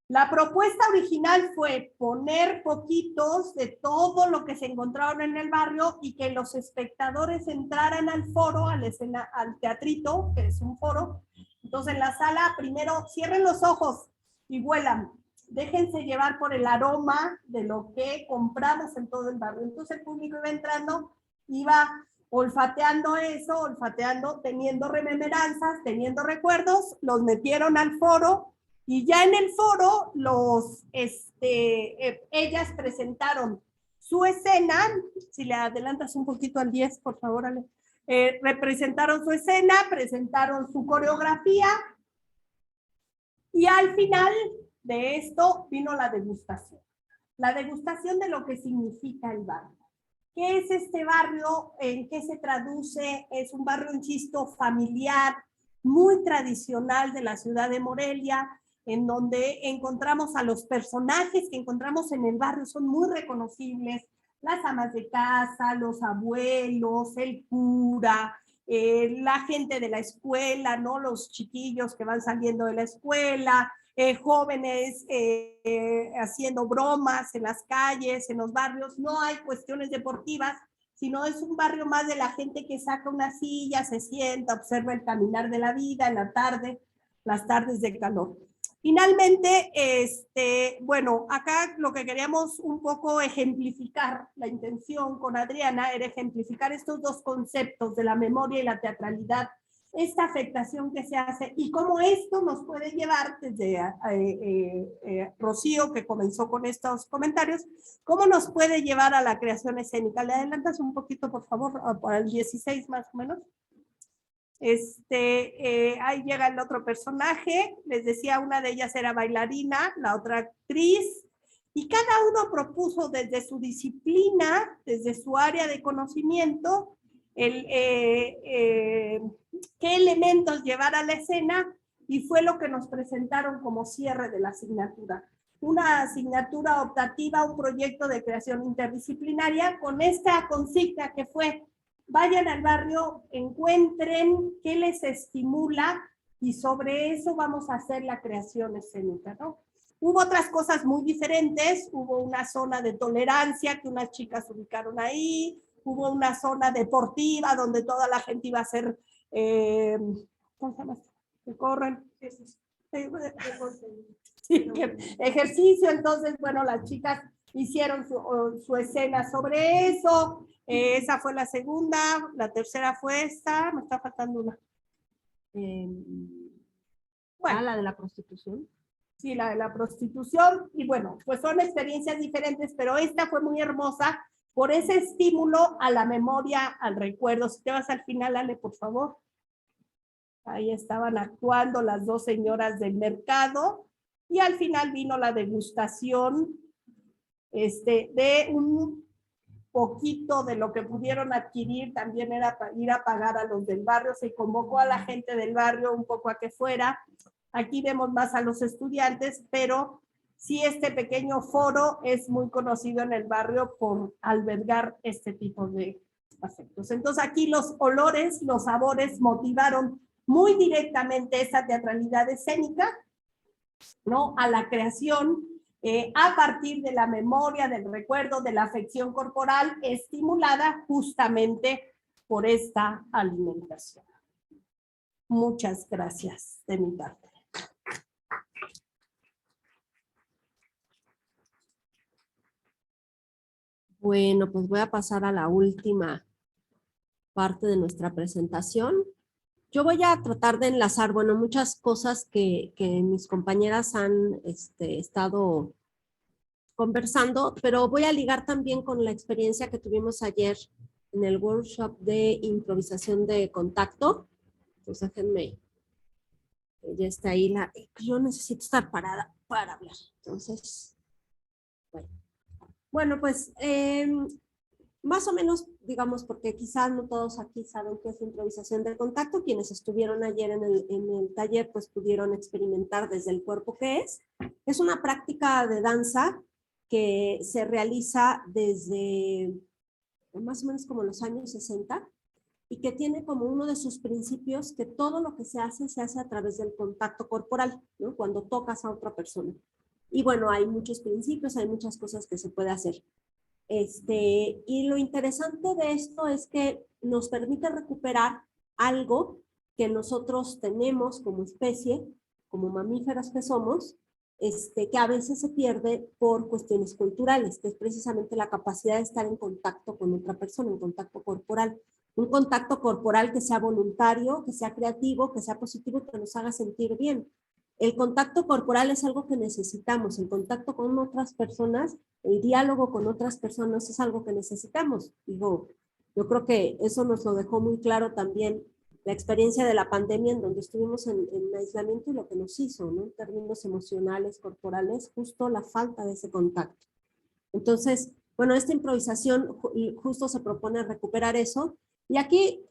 La propuesta original fue poner poquitos de todo lo que se encontraron en el barrio y que los espectadores entraran al foro, al teatrito, que es un foro. Entonces en la sala primero cierren los ojos y vuelan. Déjense llevar por el aroma de lo que compramos en todo el barrio. Entonces el público iba entrando, iba olfateando eso, olfateando, teniendo rememoranzas, teniendo recuerdos, los metieron al foro. Y ya en el foro, ellas presentaron su escena, si le adelantas un poquito al 10, por favor, Ale. Representaron su escena, presentaron su coreografía, y al final de esto vino la degustación. La degustación de lo que significa el barrio. ¿Qué es este barrio? ¿En qué se traduce? Es un barrio, insisto, familiar, muy tradicional de la ciudad de Morelia, en donde encontramos a los personajes que encontramos en el barrio, son muy reconocibles, las amas de casa, los abuelos, el cura, la gente de la escuela, ¿no? Los chiquillos que van saliendo de la escuela, jóvenes haciendo bromas en las calles, en los barrios. No hay cuestiones deportivas, sino es un barrio más de la gente que saca una silla, se sienta, observa el caminar de la vida en la tarde, las tardes de calor. Finalmente, bueno, acá lo que queríamos un poco ejemplificar, la intención con Adriana era ejemplificar estos dos conceptos de la memoria y la teatralidad, esta afectación que se hace y cómo esto nos puede llevar desde Rocío, que comenzó con estos comentarios, cómo nos puede llevar a la creación escénica. ¿Le adelantas un poquito, por favor, para el 16 más o menos? Ahí llega el otro personaje, les decía, una de ellas era bailarina, la otra actriz, y cada uno propuso desde su disciplina, desde su área de conocimiento, qué elementos llevar a la escena, y fue lo que nos presentaron como cierre de la asignatura. Una asignatura optativa, un proyecto de creación interdisciplinaria con esta consigna que fue: vayan al barrio, encuentren qué les estimula y sobre eso vamos a hacer la creación escénica, ¿no? Hubo otras cosas muy diferentes, hubo una zona de tolerancia que unas chicas ubicaron ahí, hubo una zona deportiva donde toda la gente iba a hacer, ¿cómo se llama? Que corren. Sí, ejercicio, entonces, bueno, las chicas hicieron su escena sobre eso. Esa fue la segunda, la tercera fue esta, me está faltando una. Bueno, la de la prostitución. Sí, la de la prostitución, y bueno, pues son experiencias diferentes, pero esta fue muy hermosa por ese estímulo a la memoria, al recuerdo. Si te vas al final, Ale, por favor. Ahí estaban actuando las dos señoras del mercado, y al final vino la degustación de un poquito de lo que pudieron adquirir, también era para ir a pagar a los del barrio, se convocó a la gente del barrio un poco a que fuera. Aquí vemos más a los estudiantes, pero sí, este pequeño foro es muy conocido en el barrio por albergar este tipo de aspectos. Entonces aquí los olores, los sabores motivaron muy directamente esa teatralidad escénica, ¿no? A la creación a partir de la memoria, del recuerdo, de la afección corporal, estimulada justamente por esta alimentación. Muchas gracias de mi parte. Bueno, pues voy a pasar a la última parte de nuestra presentación. Yo voy a tratar de enlazar, bueno, muchas cosas que mis compañeras han estado conversando, pero voy a ligar también con la experiencia que tuvimos ayer en el workshop de improvisación de contacto. Entonces, déjenme, ya está ahí yo necesito estar parada para hablar. Entonces, bueno, pues más o menos, digamos, porque quizás no todos aquí saben qué es improvisación de contacto. Quienes estuvieron ayer en el taller, pues pudieron experimentar desde el cuerpo qué es. Es una práctica de danza que se realiza desde más o menos como los años 60 y que tiene como uno de sus principios que todo lo que se hace a través del contacto corporal, ¿no? Cuando tocas a otra persona. Y bueno, hay muchos principios, hay muchas cosas que se puede hacer. Y lo interesante de esto es que nos permite recuperar algo que nosotros tenemos como especie, como mamíferos que somos, que a veces se pierde por cuestiones culturales, que es precisamente la capacidad de estar en contacto con otra persona, en contacto corporal. Un contacto corporal que sea voluntario, que sea creativo, que sea positivo, que nos haga sentir bien. El contacto corporal es algo que necesitamos, el contacto con otras personas, el diálogo con otras personas es algo que necesitamos. Digo, yo creo que eso nos lo dejó muy claro también la experiencia de la pandemia en donde estuvimos en aislamiento y lo que nos hizo, ¿no? En términos emocionales, corporales, justo la falta de ese contacto. Entonces, bueno, esta improvisación justo se propone recuperar eso. Y aquí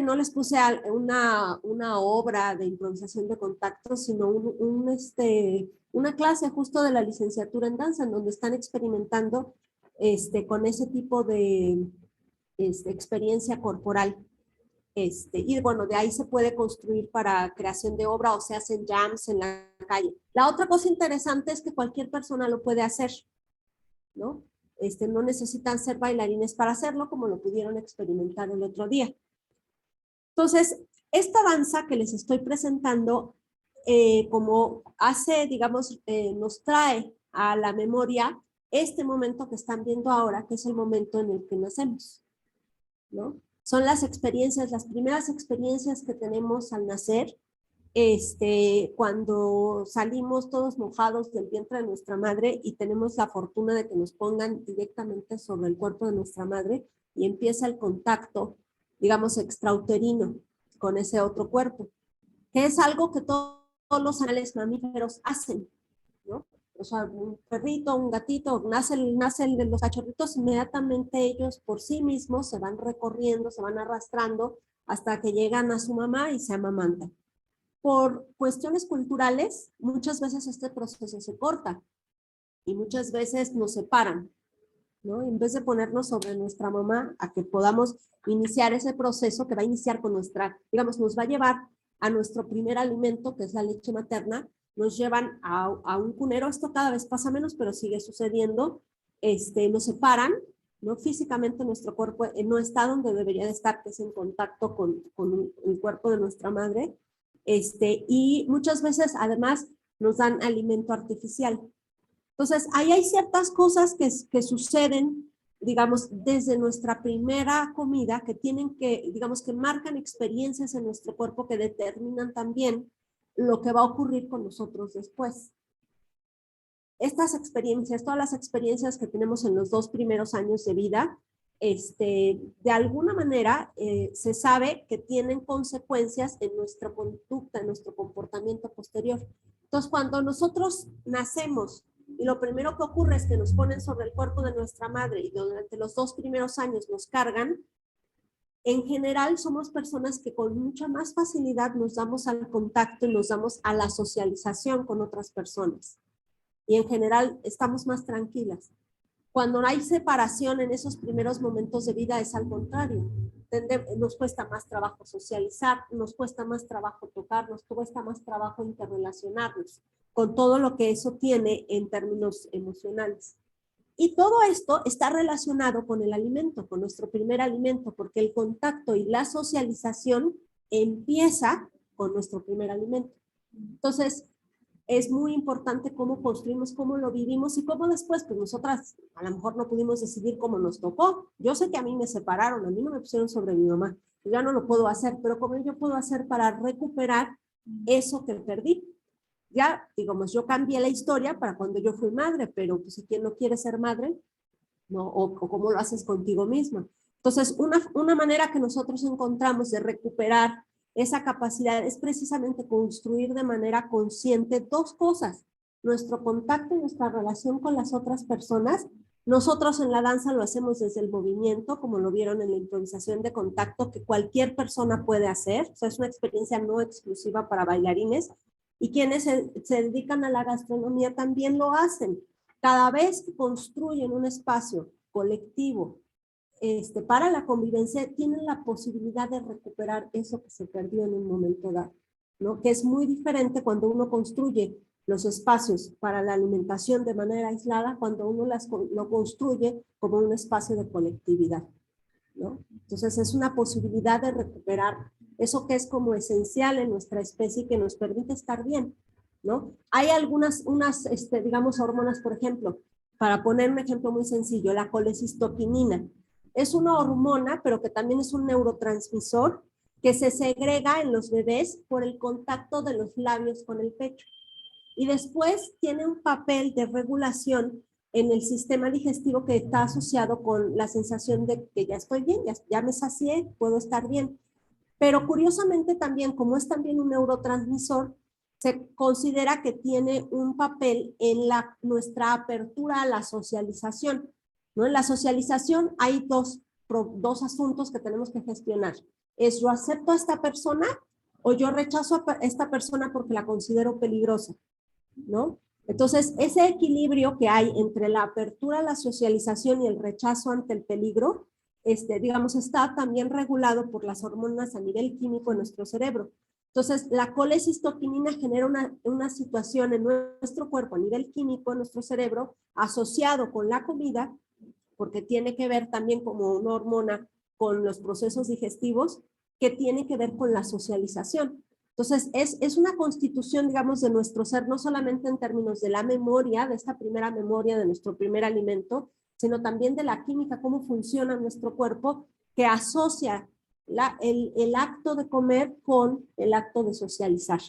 no les puse una obra de improvisación de contacto, sino una clase justo de la licenciatura en danza, en donde están experimentando con ese tipo de experiencia corporal. Y bueno, de ahí se puede construir para creación de obra o se hacen jams en la calle. La otra cosa interesante es que cualquier persona lo puede hacer, ¿no? No necesitan ser bailarines para hacerlo, como lo pudieron experimentar el otro día. Entonces, esta danza que les estoy presentando como hace, digamos, nos trae a la memoria este momento que están viendo ahora, que es el momento en el que nacemos, ¿no? Son las experiencias, las primeras experiencias que tenemos al nacer, cuando salimos todos mojados del vientre de nuestra madre y tenemos la fortuna de que nos pongan directamente sobre el cuerpo de nuestra madre y empieza el contacto, digamos, extrauterino con ese otro cuerpo, que es algo que todos los animales mamíferos hacen, ¿no? O sea, un perrito, un gatito, nacen los cachorritos, inmediatamente ellos por sí mismos se van recorriendo, se van arrastrando hasta que llegan a su mamá y se amamantan. Por cuestiones culturales, muchas veces este proceso se corta y muchas veces nos separan, ¿no? En vez de ponernos sobre nuestra mamá a que podamos iniciar ese proceso que va a iniciar con nuestra, digamos, nos va a llevar a nuestro primer alimento, que es la leche materna, nos llevan a un cunero. Esto cada vez pasa menos, pero sigue sucediendo. Nos separan, ¿no? Físicamente nuestro cuerpo no está donde debería de estar, que es en contacto con el cuerpo de nuestra madre. Y muchas veces además nos dan alimento artificial. Entonces, ahí hay ciertas cosas que suceden, digamos, desde nuestra primera comida, que tienen que, digamos, que marcan experiencias en nuestro cuerpo que determinan también lo que va a ocurrir con nosotros después. Estas experiencias, todas las experiencias que tenemos en los 2 primeros años de vida, de alguna manera se sabe que tienen consecuencias en nuestra conducta, en nuestro comportamiento posterior. Entonces, cuando nosotros nacemos y lo primero que ocurre es que nos ponen sobre el cuerpo de nuestra madre y durante los 2 primeros años nos cargan, en general somos personas que con mucha más facilidad nos damos al contacto y nos damos a la socialización con otras personas. Y en general estamos más tranquilas. Cuando hay separación en esos primeros momentos de vida es al contrario. Nos cuesta más trabajo socializar, nos cuesta más trabajo tocar, nos cuesta más trabajo interrelacionarnos con todo lo que eso tiene en términos emocionales. Y todo esto está relacionado con el alimento, con nuestro primer alimento, porque el contacto y la socialización empieza con nuestro primer alimento. Entonces, es muy importante cómo construimos, cómo lo vivimos y cómo después, pues nosotras a lo mejor no pudimos decidir cómo nos tocó. Yo sé que a mí me separaron, a mí no me pusieron sobre mi mamá, yo ya no lo puedo hacer, pero ¿cómo yo puedo hacer para recuperar eso que perdí? Ya, digamos, yo cambié la historia para cuando yo fui madre, pero pues si quien no quiere ser madre, ¿no? O cómo lo haces contigo misma. Entonces, una manera que nosotros encontramos de recuperar esa capacidad es precisamente construir de manera consciente 2 cosas. Nuestro contacto y nuestra relación con las otras personas. Nosotros en la danza lo hacemos desde el movimiento, como lo vieron en la improvisación de contacto, que cualquier persona puede hacer. O sea, es una experiencia no exclusiva para bailarines. Y quienes se dedican a la gastronomía también lo hacen. Cada vez que construyen un espacio colectivo para la convivencia, tienen la posibilidad de recuperar eso que se perdió en un momento dado, ¿no? Que es muy diferente cuando uno construye los espacios para la alimentación de manera aislada, cuando uno lo construye como un espacio de colectividad, ¿no? Entonces es una posibilidad de recuperar eso que es como esencial en nuestra especie y que nos permite estar bien, ¿no? Hay digamos, hormonas, por ejemplo, para poner un ejemplo muy sencillo, la colecistoquinina. Es una hormona, pero que también es un neurotransmisor que se segrega en los bebés por el contacto de los labios con el pecho. Y después tiene un papel de regulación en el sistema digestivo que está asociado con la sensación de que ya estoy bien, ya me sacié, puedo estar bien. Pero curiosamente también, como es también un neurotransmisor, se considera que tiene un papel en nuestra apertura a la socialización, ¿no? En la socialización hay dos asuntos que tenemos que gestionar. Es yo acepto a esta persona o yo rechazo a esta persona porque la considero peligrosa, ¿no? Entonces, ese equilibrio que hay entre la apertura a la socialización y el rechazo ante el peligro, digamos, está también regulado por las hormonas a nivel químico en nuestro cerebro. Entonces, la colecistoquinina genera una situación en nuestro cuerpo a nivel químico, en nuestro cerebro, asociado con la comida, porque tiene que ver también como una hormona con los procesos digestivos, que tiene que ver con la socialización. Entonces, es una constitución, digamos, de nuestro ser, no solamente en términos de la memoria, de esta primera memoria de nuestro primer alimento, sino también de la química, cómo funciona nuestro cuerpo, que asocia el acto de comer con el acto de socializar.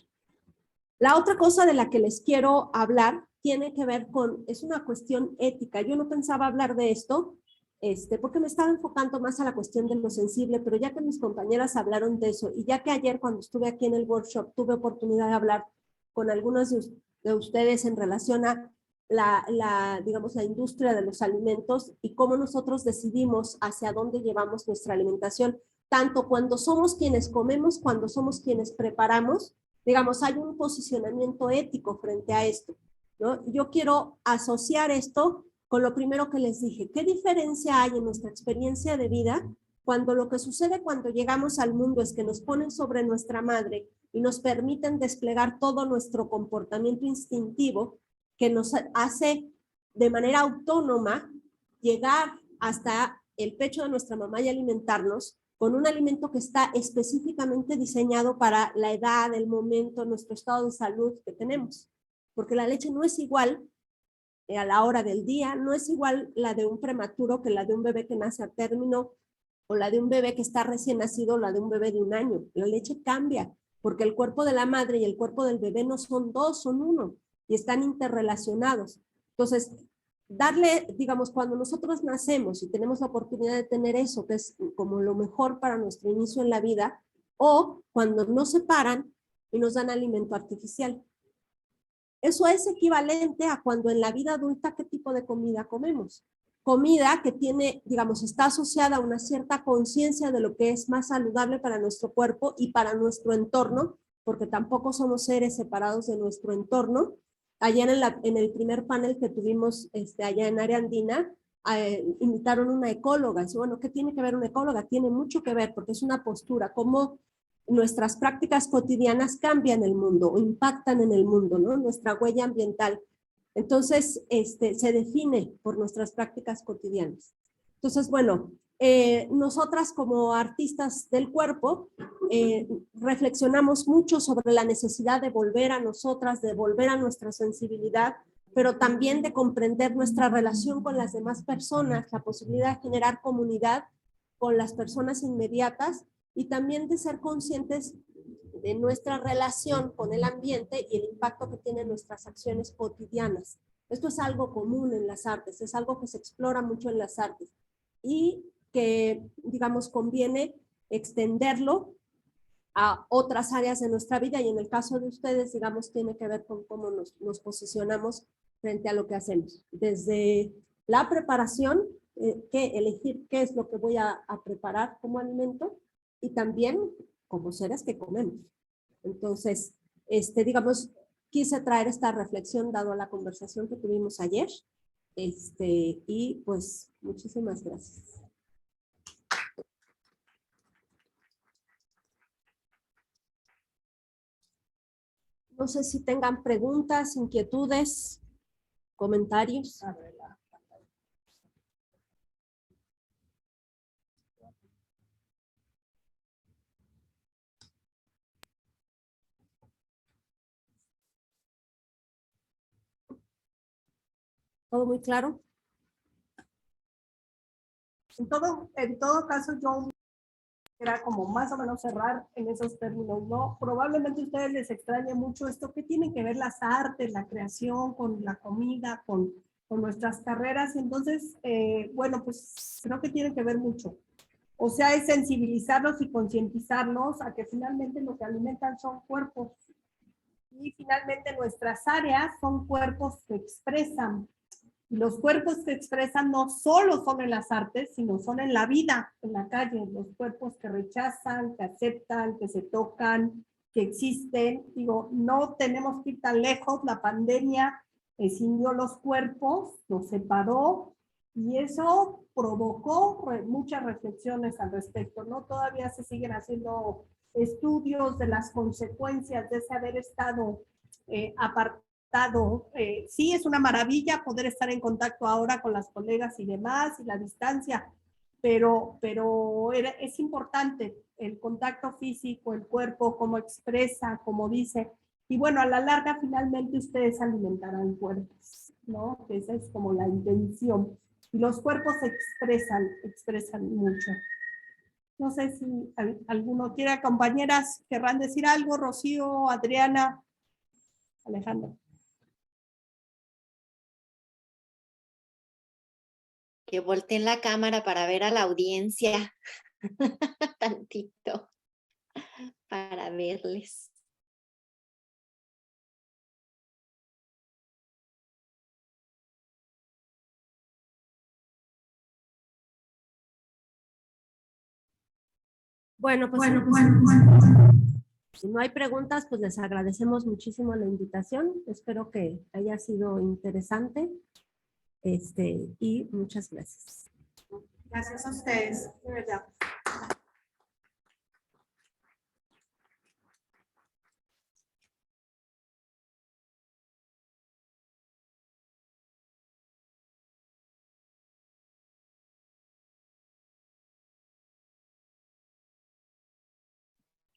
La otra cosa de la que les quiero hablar tiene que ver con, es una cuestión ética. Yo no pensaba hablar de esto, porque me estaba enfocando más a la cuestión de lo sensible, pero ya que mis compañeras hablaron de eso, y ya que ayer cuando estuve aquí en el workshop tuve oportunidad de hablar con algunos de ustedes en relación a digamos, la industria de los alimentos y cómo nosotros decidimos hacia dónde llevamos nuestra alimentación, tanto cuando somos quienes comemos, cuando somos quienes preparamos, digamos, hay un posicionamiento ético frente a esto, ¿no? Yo quiero asociar esto con lo primero que les dije. ¿Qué diferencia hay en nuestra experiencia de vida cuando lo que sucede cuando llegamos al mundo es que nos ponen sobre nuestra madre y nos permiten desplegar todo nuestro comportamiento instintivo que nos hace de manera autónoma llegar hasta el pecho de nuestra mamá y alimentarnos con un alimento que está específicamente diseñado para la edad, el momento, nuestro estado de salud que tenemos? Porque la leche no es igual a la hora del día, no es igual la de un prematuro que la de un bebé que nace a término, o la de un bebé que está recién nacido, o la de un bebé de 1 año. La leche cambia, porque el cuerpo de la madre y el cuerpo del bebé no son dos, son uno, y están interrelacionados. Entonces, darle, digamos, cuando nosotros nacemos y tenemos la oportunidad de tener eso, que es como lo mejor para nuestro inicio en la vida, o cuando nos separan y nos dan alimento artificial. Eso es equivalente a cuando en la vida adulta, ¿qué tipo de comida comemos? Comida que tiene, digamos, está asociada a una cierta conciencia de lo que es más saludable para nuestro cuerpo y para nuestro entorno, porque tampoco somos seres separados de nuestro entorno. Allá en el primer panel que tuvimos allá en área andina, invitaron una ecóloga. Y bueno, ¿qué tiene que ver una ecóloga? Tiene mucho que ver, porque es una postura, cómo nuestras prácticas cotidianas cambian el mundo o impactan en el mundo, ¿no? Nuestra huella ambiental. Entonces, se define por nuestras prácticas cotidianas. Entonces, bueno, nosotras como artistas del cuerpo reflexionamos mucho sobre la necesidad de volver a nosotras, de volver a nuestra sensibilidad, pero también de comprender nuestra relación con las demás personas, la posibilidad de generar comunidad con las personas inmediatas y también de ser conscientes de nuestra relación con el ambiente y el impacto que tienen nuestras acciones cotidianas. Esto es algo común en las artes, es algo que se explora mucho en las artes y que, digamos, conviene extenderlo a otras áreas de nuestra vida y en el caso de ustedes, digamos, tiene que ver con cómo nos posicionamos frente a lo que hacemos. Desde la preparación, elegir qué es lo que voy a preparar como alimento y también como seres que comemos. Entonces, digamos, quise traer esta reflexión dado a la conversación que tuvimos ayer. Y pues, muchísimas gracias. No sé si tengan preguntas, inquietudes, comentarios. ¿Todo muy claro? En todo caso, yo era como más o menos cerrar en esos términos, ¿no? Probablemente a ustedes les extrañe mucho esto, ¿qué tienen que ver las artes, la creación, con la comida, con nuestras carreras? Entonces, bueno, pues creo que tiene que ver mucho. O sea, es sensibilizarlos y concientizarlos a que finalmente lo que alimentan son cuerpos. Y finalmente nuestras áreas son cuerpos que expresan. Y los cuerpos que expresan no solo son en las artes, sino son en la vida, en la calle. Los cuerpos que rechazan, que aceptan, que se tocan, que existen. Digo, no tenemos que ir tan lejos. La pandemia escindió los cuerpos, los separó y eso provocó muchas reflexiones al respecto, ¿no? Todavía se siguen haciendo estudios de las consecuencias de ese haber estado apartado. Sí, es una maravilla poder estar en contacto ahora con las colegas y demás, y la distancia, pero es importante el contacto físico, el cuerpo, cómo expresa, cómo dice. Y bueno, a la larga finalmente ustedes alimentarán cuerpos, ¿no? Esa es como la intención. Y los cuerpos expresan mucho. No sé si alguno quiera, compañeras, querrán decir algo, Rocío, Adriana, Alejandra. Que volteen la cámara para ver a la audiencia tantito, para verles. Bueno, pues si no hay preguntas, pues les agradecemos muchísimo la invitación. Espero que haya sido interesante. Y muchas gracias. Gracias a ustedes, de verdad.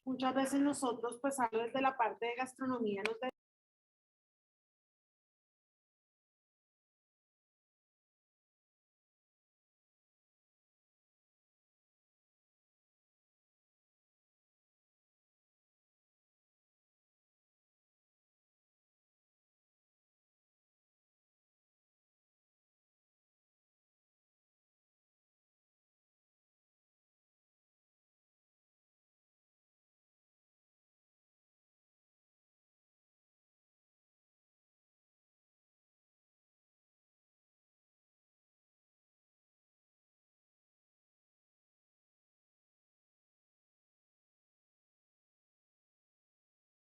Muchas veces nosotros, pues, hablo desde la parte de gastronomía, nos